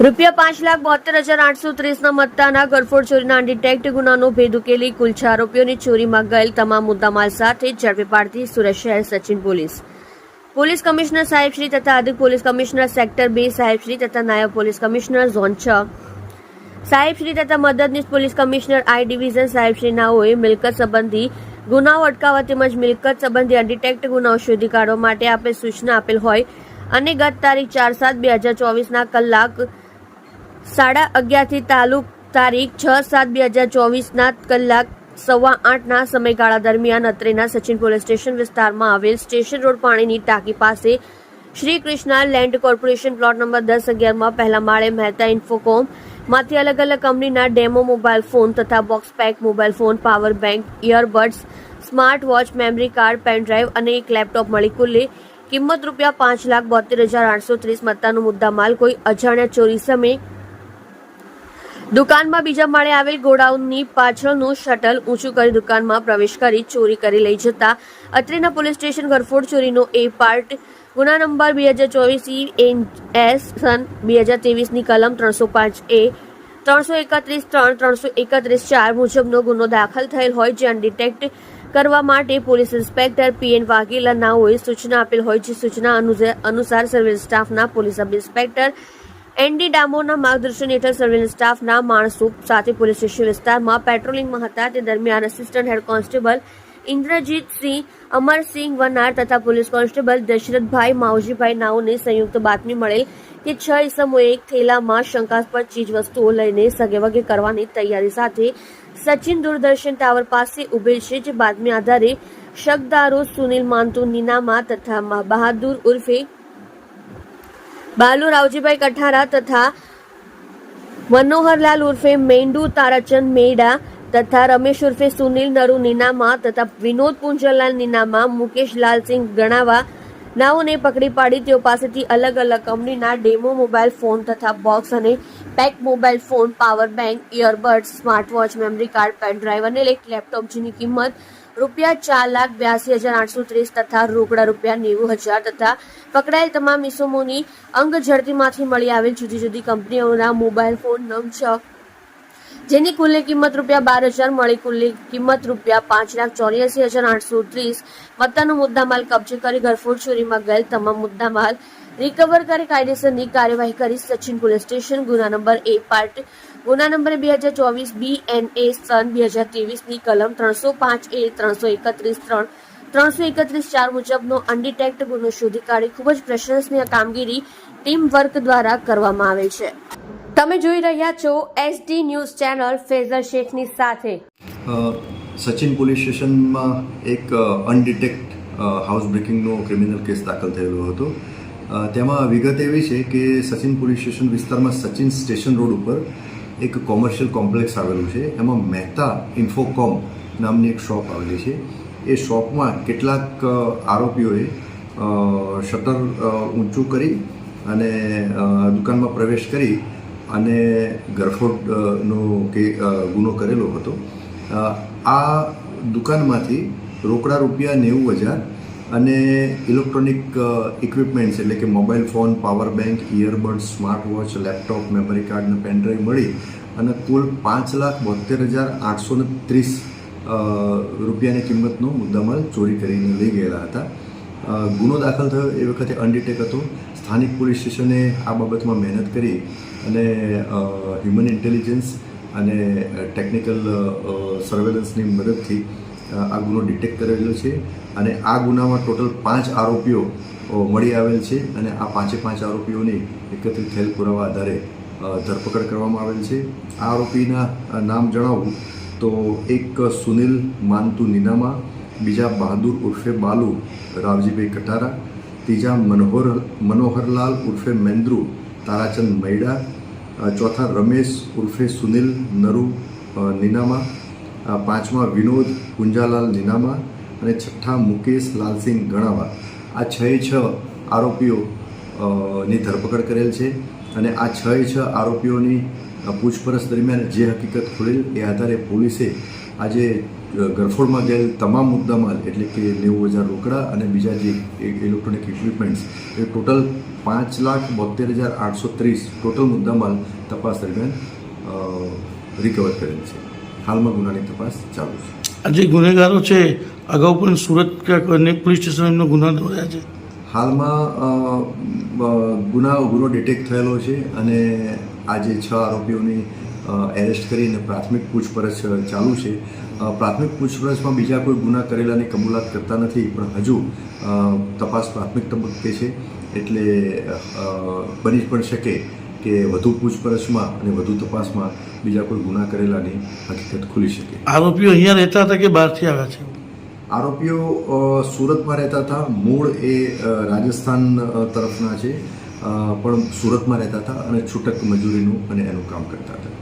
₹5,72,830 મત્તાના ગરફોડ ચોરીના અનડિટેક્ટ ગુનાનો ભેદ ઉકેલી કુલ 6 આરોપીઓને ચોરીમાં ગયેલ તમામ મુદ્દામાલ સાથે ઝડપી પાડતી સુરત શહેર સચિન પોલીસ કમિશનર સાહેબશ્રી તથા અધિક પોલીસ કમિશનર સેક્ટર 2 સાહેબશ્રી તથા નાયબ પોલીસ કમિશનર ઝોન 6 સાહેબશ્રી તથા મદદનીશ પોલીસ કમિશનર આઈ ડિવિઝન સાહેબશ્રીનાઓએ મિલકત સંબંધી ગુનાઓ અટકાવવા તેમજ મિલકત સંબંધી અનડિટેક્ટ ગુનાઓ શોધી કાઢવા માટે આપેલ સૂચના આપેલ હોય અને ગત તારીખ 4/7/2024 કલાક 11:30 થી તારીખ 6/7/2024 કલાક 8:15 સમયગાળા દરમિયાન અત્રેના સચિન પોલીસ સ્ટેશન વિસ્તારમાં આવેલ સ્ટેશન રોડ પાણીની ટાંકી પાસે Shri Krishna land corporation plot number 1011 માં પહેલા માળે મહેતા ઇન્ફોકોમ માંથી અલગ અલગ કંપનીના ડેમો મોબાઈલ ફોન તથા box pack mobile phone, power bank, earbuds, smart watch, memory card, pen drive અને એક લેપટોપ મળી કુલ્લે કિંમત ₹5,72,830 મત્તાનો મુદ્દામાલ કોઈ અજાણ્યા ચોરી સમયે દુકાનમાં બીજા માળે આવેલ ગોડાઉનની પાછળનું શટલ ઊંચું કરી દુકાનમાં પ્રવેશ કરી ચોરી કરી લઈ જતા અત્રેના પોલીસ સ્ટેશન ગરફોડ ચોરીનો એ પાર્ટ ગુના નંબર 2024 સન 2023 ની કલમ 305A 331(3) 331(4) મુજબનો ગુનો દાખલ થયેલ હોય જે અનડિટેક્ટ કરવા માટે પોલીસ ઇન્સ્પેક્ટર PN વાઘેલા નાઓએ સૂચના આપેલ હોય જે સૂચના અનુસાર સર્વેલન્સ સ્ટાફના પોલીસ સબ ઇન્સ્પેક્ટર ND ડામોરના માર્ગદર્શન હેઠળ સર્વેલન્સ સ્ટાફના માણસો સાથે પોલીસ સ્ટેશન વિસ્તારમાં પેટ્રોલિંગમાં હતા તે દરમિયાન assistant head constable Indrajitsinh, Amarsinh Vanar તથા પોલીસ કોન્સ્ટેબલ દશરથભાઈ માવજીભાઈ નાઓને સંયુક્ત બાતમી મળેલ કે 6 ઇસમોએ એક થેલામાં શંકાસ્પદ ચીજ વસ્તુઓ લઈને સગેવગે કરવાની તૈયારી સાથે સચિન દૂરદર્શન ટાવર પાસે ઉભેલ છે જે બાતમી આધારે શકદારો સુનિલ માંતુ નીનામા તથા બહાદુર ઉર્ફે બાલુ રાવજીભાઈ કઠારા તથા મનોહરલાલ ઉર્ફે મેંડુ તારાચંદ મેડા તથા રમેશ ઉર્ફે સુનિલ નરુ નીનામા તથા વિનોદ પુંજરલાલ નીનામા, મુકેશ લાલસિંહ ગણાવા નાઓને પકડી પાડી તેઓ પાસેથી અલગ અલગ કંપનીના ડેમો મોબાઈલ ફોન તથા બોક્સ અને pack mobile phone, power bank, earbuds, smart watch, memory card, pen drive અને એક લેપટોપ જેની કિંમત ₹4,82,830 તથા રોકડા ₹90,000 તથા પકડાયેલ તમામ ઇસમોની અંગ ઝડતીમાંથી મળી આવેલ જુદી જુદી કંપનીઓના મોબાઈલ ફોન નંગ 6 જેની કુલ્લે કિંમત ₹12,000 મળી કુલ્લે કિંમત ₹5,84,830 મત્તાનો મુદ્દામાલ કબજે કરી ગરફોડ ચોરીમાં ગયેલ તમામ મુદ્દામાલ રિકવર કરી કાયદેસરની કાર્યવાહી કરી સચિન પોલીસ સ્ટેશન ગુના નંબર A પાર્ટ ગુના નંબર 2024 BNA સન 2023 ની કલમ 305A 331(3) 331(4) મુજબનો અનડિટેક્ટ ગુનો શોધી કાઢી ખૂબ જ પ્રશંસનીય કામગીરી ટીમ વર્ક દ્વારા કરવામાં આવે છે. તમે જોઈ રહ્યા છો SD ન્યૂઝ ચેનલ ફેઝર શેખની સાથે. સચિન પોલીસ સ્ટેશનમાં એક અનડિટેક્ટ હાઉસ બ્રેકિંગનો ક્રિમિનલ કેસ દાખલ થયેલો હતો. તેમાં વિગત એવી છે કે સચિન પોલીસ સ્ટેશન વિસ્તારમાં સચિન સ્ટેશન રોડ ઉપર એક કોમર્શિયલ કોમ્પ્લેક્સ આવેલું છે. એમાં મહેતા ઇન્ફોકોમ નામની એક શોપ આવેલી છે. એ શોપમાં કેટલાક આરોપીઓએ શટર ઊંચું કરી અને દુકાનમાં પ્રવેશ કરી અને ગરફોડનો ગુનો કરેલો હતો. આ દુકાનમાંથી રોકડા ₹90,000 અને ઇલેક્ટ્રોનિક ઇક્વિપમેન્ટ્સ એટલે કે mobile phone, power bank, earbud, smart watch, laptop, memory card અને પેન ડ્રાઈવ મળી અને કુલ ₹5,72,830 રૂપિયાની કિંમતનો મુદ્દામાલ ચોરી કરીને લઈ ગયેલા હતા. ગુનો દાખલ થયો એ વખતે અનડિટેક હતો. સ્થાનિક પોલીસ સ્ટેશને આ બાબતમાં મહેનત કરી અને હ્યુમન ઇન્ટેલિજન્સ અને ટેકનિકલ સર્વેલન્સની મદદથી આ ગુનો ડિટેક્ટ કરેલો છે અને આ ગુનામાં ટોટલ 5 આરોપીઓ મળી આવેલ છે અને આ 5 આરોપીઓની એકત્રિત થયેલ પુરાવા આધારે ધરપકડ કરવામાં આવેલ છે. આ આરોપીના નામ જણાવું તો એક સુનિલ માંતુ નીનામા, બીજા બહાદુર ઉર્ફે બાલુ રાવજીભાઈ કઠારા, ત્રીજા મનોહરલાલ ઉર્ફે મેંદ્રુ તારાચંદ મૈડા, ચોથા રમેશ ઉર્ફે સુનિલ નરુ નીનામા, પાંચમા વિનોદ પુંજાલાલ નીનામા અને છઠ્ઠા મુકેશ લાલસિંહ ગણાવા. આ 6 આરોપીઓની ધરપકડ કરેલ છે અને આ 6 આરોપીઓની પૂછપરછ દરમિયાન જે હકીકત ખુલેલ એ આધારે પોલીસે આજે ગરફોડમાં ગયેલ તમામ મુદ્દામાલ એટલે કે 90,000 રોકડા અને બીજા જે ઇલેક્ટ્રોનિક ઇક્વિપમેન્ટ્સ એ ટોટલ 5,72,830 ટોટલ મુદ્દામાલ તપાસ દરમિયાન રિકવર કરેલ છે. હાલમાં ગુનાની તપાસ ચાલુ છે. આ જે ગુનેગારો છે અગાઉ પણ સુરત ક્યાંક પોલીસ સ્ટેશન એમનો ગુના નોંધ્યા છે. હાલમાં ગુનો ડિટેક્ટ થયેલો છે અને આજે 6 આરોપીઓની એરેસ્ટ કરીને પ્રાથમિક પૂછપરછ ચાલુ છે. પ્રાથમિક પૂછપરછમાં બીજા કોઈ ગુના કરેલાની કબૂલાત કરતા નથી, પણ હજુ તપાસ પ્રાથમિક તબક્કે છે, એટલે બની પણ શકે કે વધુ પૂછપરછમાં અને વધુ તપાસમાં બીજા કોઈ ગુના કરેલાની હકીકત ખુલી શકે. આરોપીઓ અહીંયા રહેતા હતા કે બહારથી આવ્યા છે? આરોપીઓ સુરતમાં રહેતા હતા. મૂળ એ રાજસ્થાન તરફના છે, પણ સુરતમાં રહેતા હતા અને છૂટક મજૂરીનું અને એનું કામ કરતા હતા.